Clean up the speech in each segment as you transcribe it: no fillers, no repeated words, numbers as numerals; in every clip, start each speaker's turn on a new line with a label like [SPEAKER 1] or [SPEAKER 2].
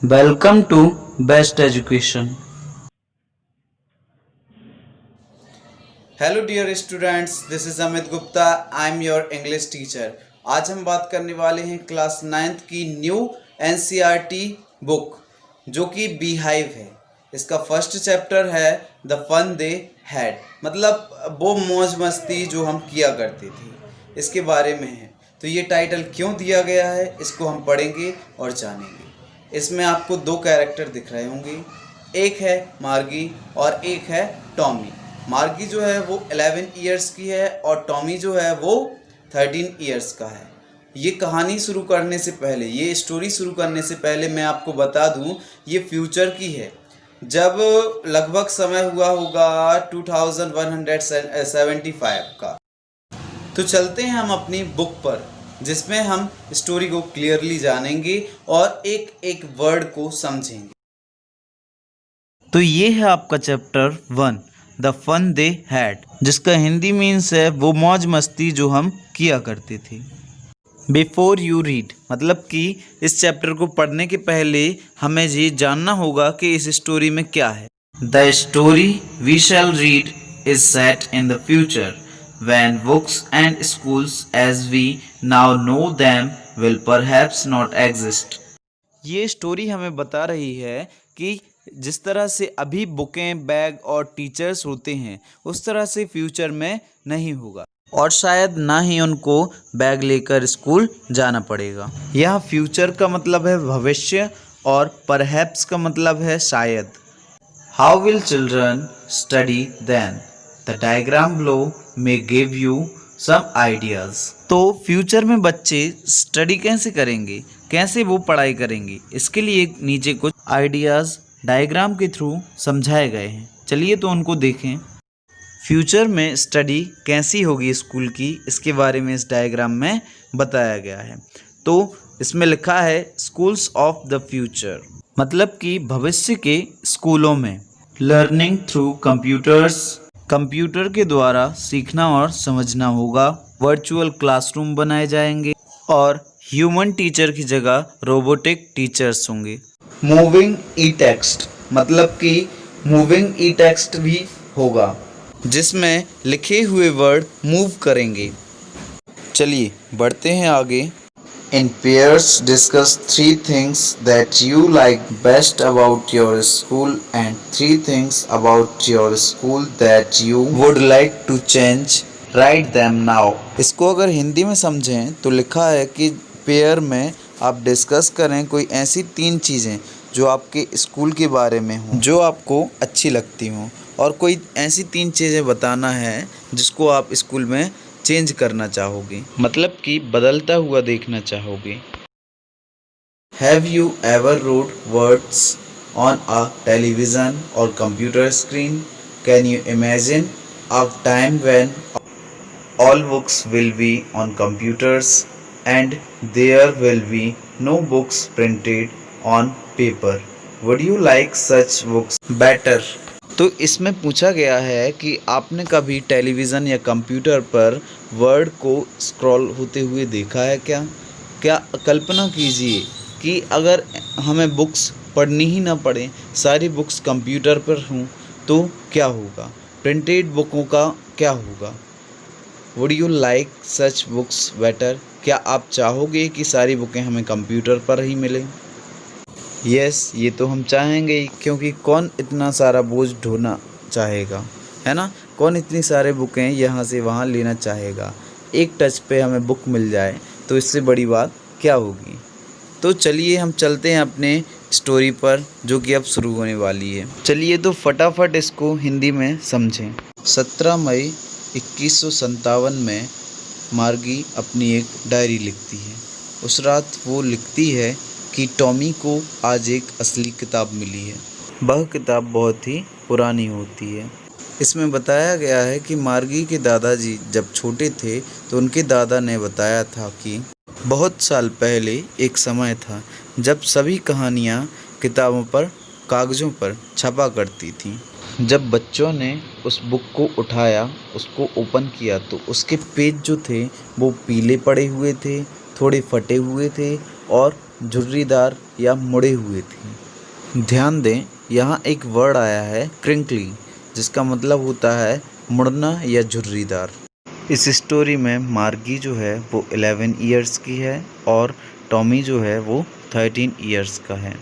[SPEAKER 1] Welcome to Best Education.
[SPEAKER 2] Hello dear students, this is Amit Gupta. I am your English teacher. आज हम बात करने वाले हैं क्लास 9th की न्यू एनसीईआरटी बुक जो कि बी हाइव है। इसका फर्स्ट चैप्टर है द फन दे हैड, मतलब वो मौज मस्ती जो हम किया करते थे, इसके बारे में है। तो ये टाइटल क्यों दिया गया है इसको हम पढ़ेंगे और जानेंगे। इसमें आपको दो कैरेक्टर दिख रहे होंगे, एक है मार्गी और एक है टॉमी। मार्गी जो है वो 11 इयर्स की है और टॉमी जो है वो 13 इयर्स का है। ये कहानी शुरू करने से पहले, ये स्टोरी शुरू करने से पहले मैं आपको बता दूं, ये फ्यूचर की है। जब लगभग समय हुआ होगा 2175 का। तो चलते हैं हम अपनी बुक पर, जिसमें हम स्टोरी को क्लियरली जानेंगे और एक एक वर्ड को समझेंगे।
[SPEAKER 1] तो ये है आपका chapter 1 the fun they had, जिसका हिंदी मीन्स है वो मौज मस्ती जो हम किया करते थे। बिफोर यू रीड, मतलब कि इस चैप्टर को पढ़ने के पहले हमें ये जानना होगा कि इस स्टोरी में क्या है। The story we shall read is set in the future when books and schools as we now know them will perhaps not exist। ये स्टोरी हमें बता रही है कि जिस तरह से अभी बुकें, बैग और टीचर्स होते हैं उस तरह से फ्यूचर में नहीं होगा, और शायद ना ही उनको बैग लेकर स्कूल जाना पड़ेगा। यह फ्यूचर का मतलब है भविष्य और परहैप्स का मतलब है शायद। How will children study then? The diagram below may give you some ideas। तो फ्यूचर में बच्चे स्टडी कैसे करेंगे, कैसे वो पढ़ाई करेंगे, इसके लिए नीचे कुछ आइडियाज़ डायग्राम के थ्रू समझाए गए हैं। चलिए तो उनको देखें। फ्यूचर में स्टडी कैसी होगी स्कूल की, इसके बारे में इस डायग्राम में बताया गया है। तो इसमें लिखा है स्कूल्स ऑफ द फ्यूचर, मतलब कि भविष्य के स्कूलों में लर्निंग थ्रू कंप्यूटर्स, कंप्यूटर के द्वारा सीखना और समझना होगा। वर्चुअल क्लासरूम बनाए जाएंगे और ह्यूमन टीचर की जगह रोबोटिक टीचर्स होंगे। मूविंग ई टेक्स्ट, मतलब कि मूविंग ई टेक्स्ट भी होगा जिसमें लिखे हुए वर्ड मूव करेंगे। चलिए बढ़ते हैं आगे। In pairs, discuss 3 things that you like best about your school and 3 things about your school that you would like to change. Write them now। इसको अगर हिंदी में समझें तो लिखा है कि पेयर में आप डिस्कस करें कोई ऐसी 3 चीज़ें जो आपके स्कूल के बारे में हों, जो आपको अच्छी लगती हों, और कोई ऐसी 3 चीज़ें बताना है जिसको आप स्कूल में चेंज करना चाहोगे, मतलब कि बदलता हुआ देखना चाहोगे। Have you ever read words on a television और computer screen? Can you imagine a time when all books will be on computers and there will be no books printed on paper? Would you like such books better? तो इसमें पूछा गया है कि आपने कभी television या कंप्यूटर पर वर्ड को स्क्रॉल होते हुए देखा है क्या? क्या कल्पना कीजिए कि अगर हमें बुक्स पढ़नी ही ना पड़े, सारी बुक्स कंप्यूटर पर हों तो क्या होगा? प्रिंटेड बुकों का क्या होगा? Would you like such books better? क्या आप चाहोगे कि सारी बुकें हमें कंप्यूटर पर ही मिलें? यस, ये तो हम चाहेंगे ही, क्योंकि कौन इतना सारा बोझ ढोना चाहेगा, है ना? कौन इतनी सारे बुकें यहाँ से वहाँ लेना चाहेगा? एक टच पे हमें बुक मिल जाए तो इससे बड़ी बात क्या होगी। तो चलिए हम चलते हैं अपने स्टोरी पर, जो कि अब शुरू होने वाली है। चलिए तो फटाफट इसको हिंदी में समझें। 17 मई 2157 में मार्गी अपनी एक डायरी लिखती है। उस रात वो लिखती है कि टॉमी को आज एक असली किताब मिली है। वह किताब बहुत ही पुरानी होती है। इसमें बताया गया है कि मार्गी के दादाजी जब छोटे थे तो उनके दादा ने बताया था कि बहुत साल पहले एक समय था जब सभी कहानियाँ किताबों पर, कागज़ों पर छपा करती थीं। जब बच्चों ने उस बुक को उठाया, उसको ओपन किया, तो उसके पेज जो थे वो पीले पड़े हुए थे, थोड़े फटे हुए थे और झुर्रीदार या मुड़े हुए थे। ध्यान दें, यहाँ एक वर्ड आया है क्रिंकली, जिसका मतलब होता है मुड़ना या झुर्रीदार। इस स्टोरी में मार्गी जो है वो 11 इयर्स की है और टॉमी जो है वो 13 इयर्स का है।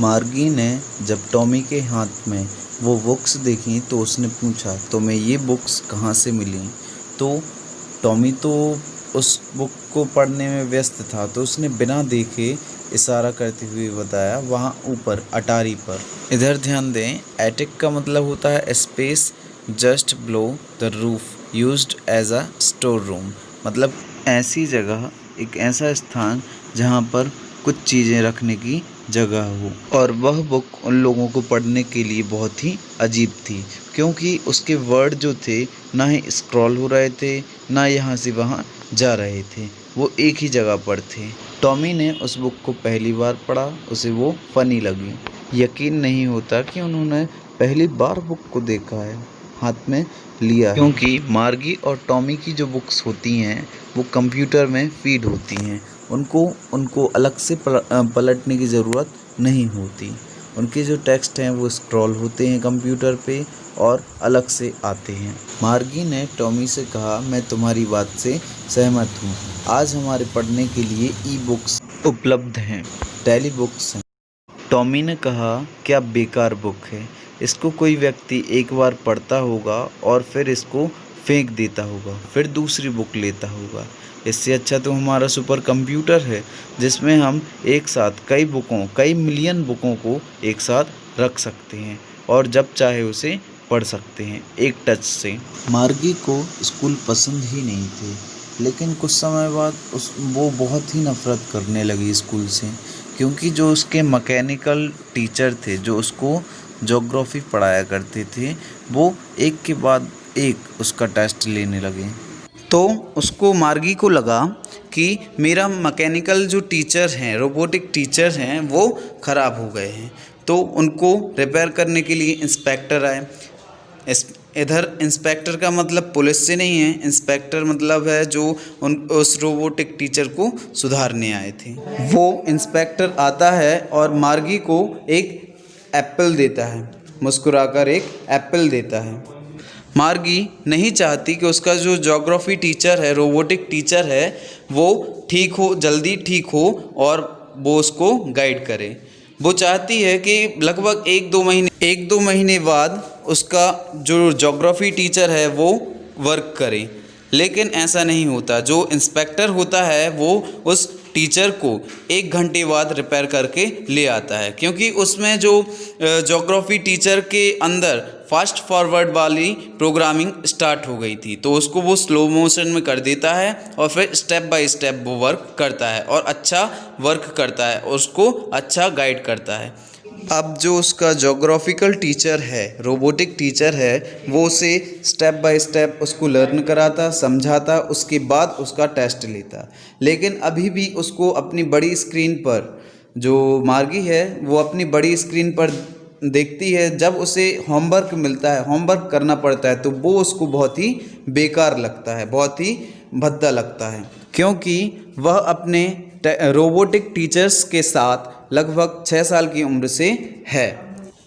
[SPEAKER 1] मार्गी ने जब टॉमी के हाथ में वो बुक्स देखी तो उसने पूछा, तुम्हें ये बुक्स कहाँ से मिली? तो टॉमी तो उस बुक को पढ़ने में व्यस्त था, तो उसने बिना देखे इशारा करते हुए बताया, वहाँ ऊपर अटारी पर। इधर ध्यान दें, एटिक का मतलब होता है space just below the roof used as a store room, मतलब ऐसी जगह, एक ऐसा स्थान जहाँ पर कुछ चीज़ें रखने की जगह हो। और वह बुक उन लोगों को पढ़ने के लिए बहुत ही अजीब थी, क्योंकि उसके वर्ड जो थे ना ही स्क्रॉल हो रहे थे, ना यहाँ से वहाँ जा रहे थे, वो एक ही जगह पर थे। टॉमी ने उस बुक को पहली बार पढ़ा, उसे वो फ़नी लगी। यकीन नहीं होता कि उन्होंने पहली बार बुक को देखा है, हाथ में लिया है, क्योंकि मार्गी और टॉमी की जो बुक्स होती हैं वो कंप्यूटर में फीड होती हैं, उनको अलग से पलटने की ज़रूरत नहीं होती। उनके जो टेक्स्ट हैं वो स्क्रॉल होते हैं कंप्यूटर पे और अलग से आते हैं। मार्गी ने टॉमी से कहा, मैं तुम्हारी बात से सहमत हूँ, आज हमारे पढ़ने के लिए ई बुक्स उपलब्ध हैं, टेली बुक्स हैं। टॉमी ने कहा, क्या बेकार बुक है, इसको कोई व्यक्ति एक बार पढ़ता होगा और फिर इसको फेंक देता होगा, फिर दूसरी बुक लेता होगा। इससे अच्छा तो हमारा सुपर कंप्यूटर है, जिसमें हम एक साथ कई मिलियन बुकों को एक साथ रख सकते हैं और जब चाहे उसे पढ़ सकते हैं एक टच से। मार्गी को स्कूल पसंद ही नहीं थे, लेकिन कुछ समय बाद वो बहुत ही नफ़रत करने लगी स्कूल से, क्योंकि जो उसके मैकेनिकल टीचर थे, जो उसको ज्योग्राफी पढ़ाया करते थे, वो एक के बाद एक उसका टेस्ट लेने लगे। तो उसको मार्गी को लगा कि मेरा मैकेनिकल जो टीचर हैं, रोबोटिक टीचर हैं, वो ख़राब हो गए हैं, तो उनको रिपेयर करने के लिए इंस्पेक्टर आए। इधर इंस्पेक्टर का मतलब पुलिस से नहीं है, इंस्पेक्टर मतलब है जो उस रोबोटिक टीचर को सुधारने आए थे। वो इंस्पेक्टर आता है और मार्गी को एक एप्पल देता है, मुस्कुराकर एक एप्पल देता है। मार्गी नहीं चाहती कि उसका जो ज्योग्राफी टीचर है, रोबोटिक टीचर है, वो ठीक हो, जल्दी ठीक हो और वो उसको गाइड करे। वो चाहती है कि लगभग एक दो महीने बाद उसका जो ज्योग्राफी टीचर है वो वर्क करे, लेकिन ऐसा नहीं होता। जो इंस्पेक्टर होता है वो उस टीचर को 1 घंटे बाद रिपेयर करके ले आता है, क्योंकि उसमें जो ज्योग्राफी टीचर के अंदर फास्ट फॉरवर्ड वाली प्रोग्रामिंग स्टार्ट हो गई थी, तो उसको वो स्लो मोशन में कर देता है और फिर स्टेप बाय स्टेप वो वर्क करता है और अच्छा वर्क करता है, उसको अच्छा गाइड करता है। अब जो उसका ज्योग्राफिकल टीचर है, रोबोटिक टीचर है, वो उसे स्टेप बाय स्टेप उसको लर्न कराता, समझाता, उसके बाद उसका टेस्ट लेता। लेकिन अभी भी उसको अपनी बड़ी स्क्रीन पर, जो मार्गी है वो अपनी बड़ी स्क्रीन पर देखती है, जब उसे होमवर्क मिलता है, होमवर्क करना पड़ता है, तो वो उसको बहुत ही बेकार लगता है, बहुत ही भद्दा लगता है, क्योंकि वह अपने रोबोटिक टीचर्स के साथ लगभग 6 साल की उम्र से है।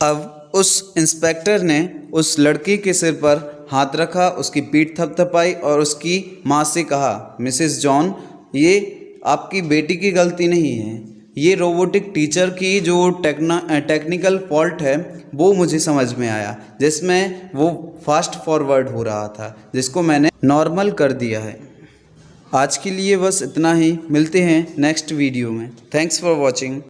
[SPEAKER 1] अब उस इंस्पेक्टर ने उस लड़की के सिर पर हाथ रखा, उसकी पीठ थपथपाई और उसकी माँ से कहा, मिसेस जॉन, ये आपकी बेटी की गलती नहीं है, ये रोबोटिक टीचर की जो टेक्निकल फॉल्ट है वो मुझे समझ में आया, जिसमें वो फास्ट फॉरवर्ड हो रहा था, जिसको मैंने नॉर्मल कर दिया है। आज के लिए बस इतना ही, मिलते हैं नेक्स्ट वीडियो में। Thanks for watching.